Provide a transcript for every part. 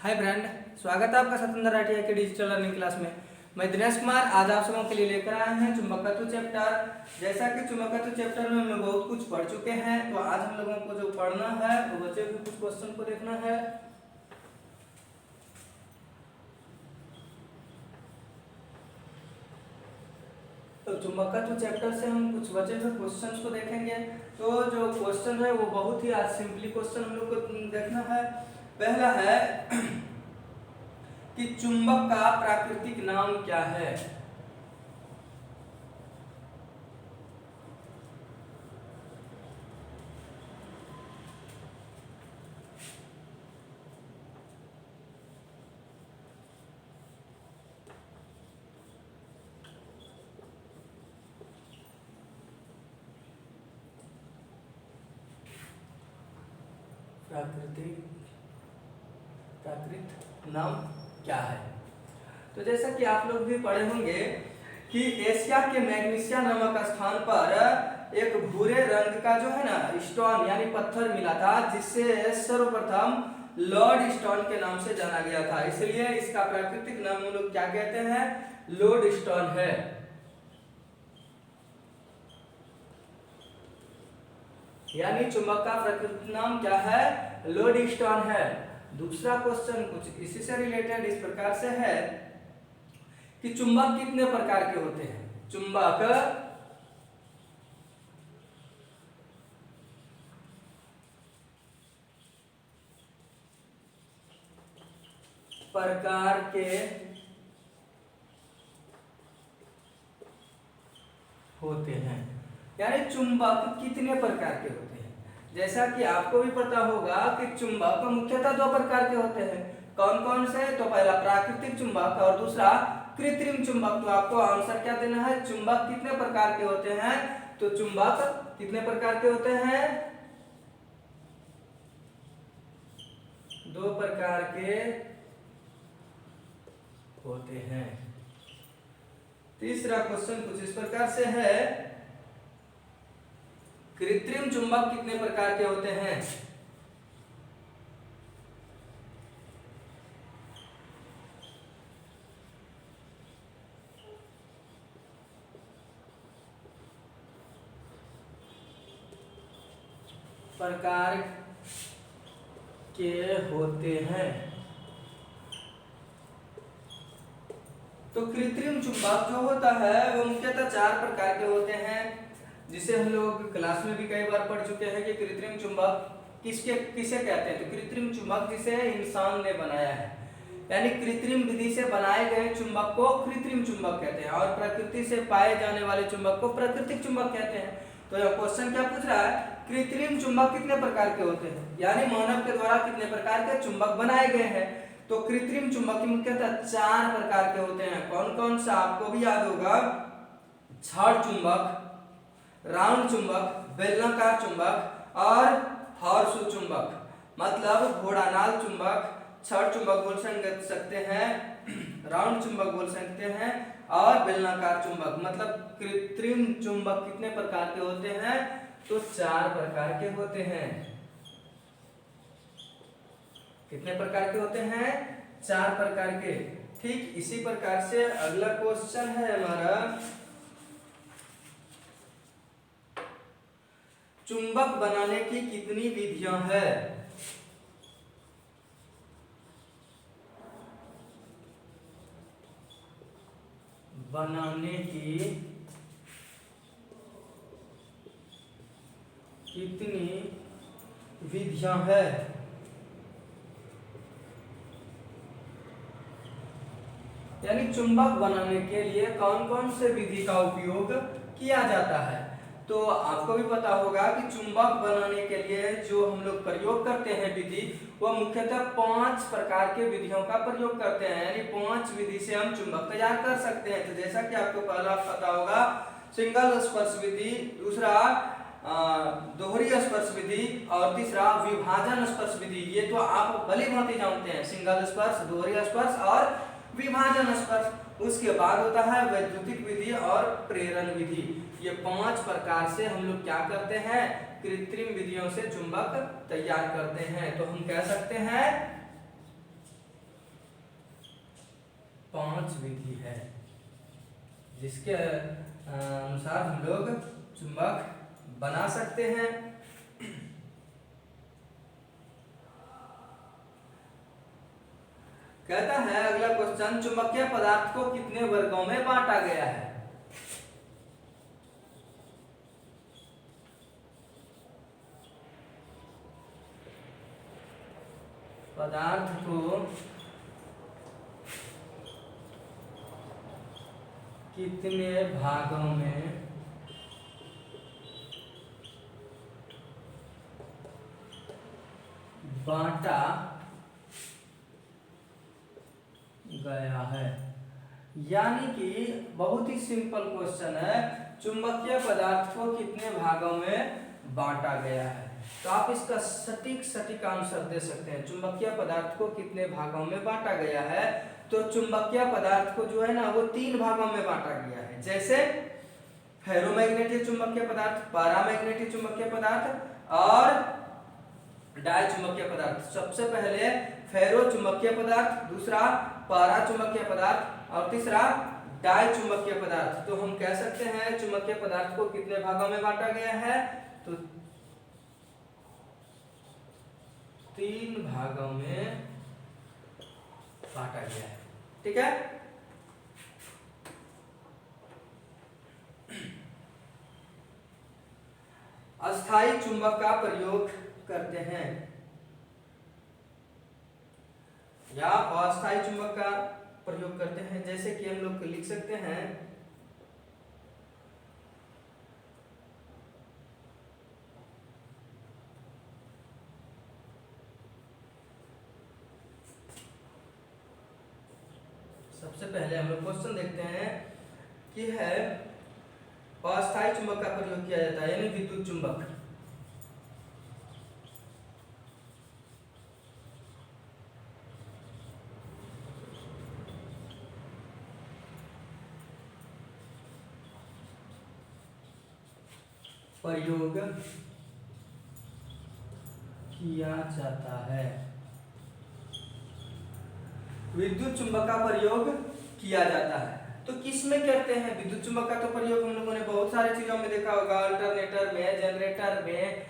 Hi friend, स्वागत है आपका सत्येंद्र राठिया के डिजिटल लर्निंग क्लास में। मैं दिनेश कुमार आज आप सबों के लिए लेकर आए हैं चुंबकत्व चैप्टर। जैसा कि चुंबकत्व चैप्टर में हम लोग बहुत कुछ पढ़ चुके हैं, तो आज हम लोगों को जो पढ़ना है वो बचे हुए कुछ क्वेश्चन को देखना है। तो चुंबकत्व चैप्टर से हम कुछ बचे हुए क्वेश्चंस को देखेंगे। तो जो क्वेश्चन है वो बहुत ही आज सिंपली क्वेश्चन हम लोग को देखना है। पहला है कि चुंबक का प्राकृतिक नाम क्या है। प्राकृत नाम क्या है। तो जैसा कि आप लोग भी पढ़े होंगे कि एशिया के मैग्नीशिया नामक स्थान पर एक भूरे रंग का जो है ना स्टोन यानी पत्थर मिला था, जिससे सर्वप्रथम लॉर्ड स्टोन के नाम से जाना गया था। इसलिए इसका प्राकृतिक नाम हम लोग क्या कहते हैं, लॉर्ड स्टोन है। यानी चुंबक का प्राकृतिक नाम क्या है, लॉर्ड स्टोन है। दूसरा क्वेश्चन कुछ इसी से रिलेटेड इस प्रकार से है कि चुंबक कितने प्रकार के होते हैं। चुंबक प्रकार के होते हैं, यानी चुंबक कितने प्रकार के होते हैं। जैसा कि आपको भी पता होगा कि चुंबक मुख्यतः दो प्रकार के होते हैं। कौन कौन से, तो पहला प्राकृतिक चुंबक और दूसरा कृत्रिम चुंबक। तो आपको आंसर क्या देना है, चुंबक कितने प्रकार के होते हैं। तो चुंबक कितने प्रकार के होते हैं, दो प्रकार के होते हैं। तीसरा क्वेश्चन कुछ इस प्रकार से है, कृत्रिम चुंबक कितने प्रकार के होते हैं। प्रकार के होते हैं। तो कृत्रिम चुंबक जो होता है वो मुख्यतः चार प्रकार के होते हैं, जिसे हम लोग क्लास में भी कई बार पढ़ चुके हैं कि कृत्रिम चुंबक किसे कहते हैं। तो कृत्रिम चुंबक जिसे इंसान ने बनाया है, यानी कृत्रिम विधि से बनाए गए चुंबक को कृत्रिम चुंबक कहते हैं, और प्रकृति से पाए जाने वाले चुंबक को प्राकृतिक चुंबक कहते हैं। तो यह क्वेश्चन क्या पूछ रहा है, कृत्रिम चुंबक कितने प्रकार के होते हैं, यानी मानव के द्वारा कितने प्रकार के चुंबक बनाए गए हैं। तो कृत्रिम चुंबक मुख्यतः चार प्रकार के होते हैं। कौन कौन सा, आपको भी याद होगा, छड़ चुंबक, राउंड चुंबक, बेलनाकार चुंबक और हॉर्स चुंबक। मतलब घोड़ानाल चुंबक, छड़ चुंबक बोल सकते हैं, राउंड चुंबक बोल सकते हैं और बेलनाकार चुंबक। मतलब कृत्रिम चुंबक कितने प्रकार के होते हैं, तो चार प्रकार के होते हैं। कितने प्रकार के होते हैं, चार प्रकार के। ठीक इसी प्रकार से अगला क्वेश्चन है हमारा, चुंबक बनाने की कितनी विधियां हैं। बनाने की कितनी विधियां हैं। यानी चुंबक बनाने के लिए कौन कौन से विधि का उपयोग किया जाता है। तो आपको भी पता होगा कि चुंबक बनाने के लिए जो हम लोग प्रयोग करते हैं विधि, वह मुख्यतः 5 प्रकार के विधियों का प्रयोग करते हैं। यानी 5 विधि से हम चुंबक तैयार कर सकते हैं। तो जैसा कि आपको पहला पता होगा, सिंगल स्पर्श विधि, दूसरा दोहरी स्पर्श विधि और तीसरा विभाजन स्पर्श विधि। ये तो आप भली भांति जानते हैं, सिंगल स्पर्श, दोहरी स्पर्श और विभाजन स्पर्श। उसके बाद होता है वैद्युतिक विधि और प्रेरण विधि। ये 5 प्रकार से हम लोग क्या करते हैं, कृत्रिम विधियों से चुंबक तैयार करते हैं। तो हम कह सकते हैं 5 विधि है जिसके अनुसार हम लोग चुंबक बना सकते हैं। कहता है अगला क्वेश्चन, चुंबकीय पदार्थ को कितने वर्गों में बांटा गया है? पदार्थ को कितने भागों में बांटा गया है? यानी कि बहुत ही सिंपल क्वेश्चन है, चुंबकीय पदार्थ को कितने भागों में बांटा गया है। तो आप इसका सटीक आंसर दे सकते हैं। चुंबकीय पदार्थ को कितने भागों में बांटा गया है? तो चुंबकीय पदार्थ को जो है ना वो 3 भागों में बांटा गया है। जैसे फेरोमैग्नेटिक चुंबकीय पदार्थ, पैरामैग्नेटिक चुंबकीय पदार्थ और डाई चुंबकीय पदार्थ। सबसे पहले फेरो चुंबकीय पदार्थ, दूसरा पारा चुंबकीय पदार्थ और तीसरा डाई चुंबकीय पदार्थ। तो हम कह सकते हैं चुंबकीय पदार्थ को कितने भागों में बांटा गया है? तो 3 भागों में बांटा गया है। ठीक है, अस्थायी चुंबक का प्रयोग करते हैं या अस्थायी चुंबक का प्रयोग करते हैं। जैसे कि हम लोग लिख सकते हैं सबसे पहले हम लोग क्वेश्चन देखते हैं कि है अस्थायी चुंबक का प्रयोग किया जाता है यानी विद्युत चुंबक। प्रयोग किया जाता है, विद्युत चुंबक का प्रयोग किया जाता है। तो किस में करते हैं? विद्युत चुंबक का तो प्रयोग हम लोगों ने बहुत सारी चीजों में देखा होगा, अल्टरनेटर में, जनरेटर में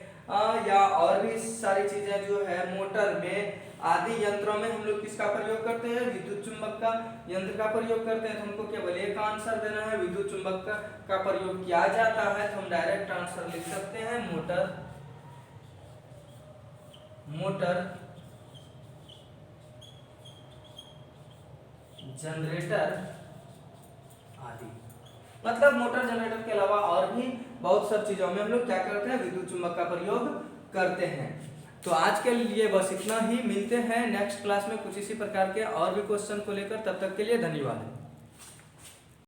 या और भी सारी चीजें जो है मोटर में आदि यंत्रों में हम लोग किसका प्रयोग करते हैं? विद्युत चुंबक का यंत्र का प्रयोग करते हैं। तो हमको केवल एक आंसर देना है, विद्युत चुंबक का प्रयोग किया जाता है। तो हम डायरेक्ट आंसर लिख सकते हैं मोटर, जनरेटर आदि। मतलब मोटर जनरेटर के अलावा और भी बहुत सब चीजों में हम लोग क्या करते हैं? विद्युत चुंबक का प्रयोग करते हैं। तो आज के लिए बस इतना ही। मिलते हैं नेक्स्ट क्लास में कुछ इसी प्रकार के और भी क्वेश्चन को लेकर। तब तक के लिए धन्यवाद।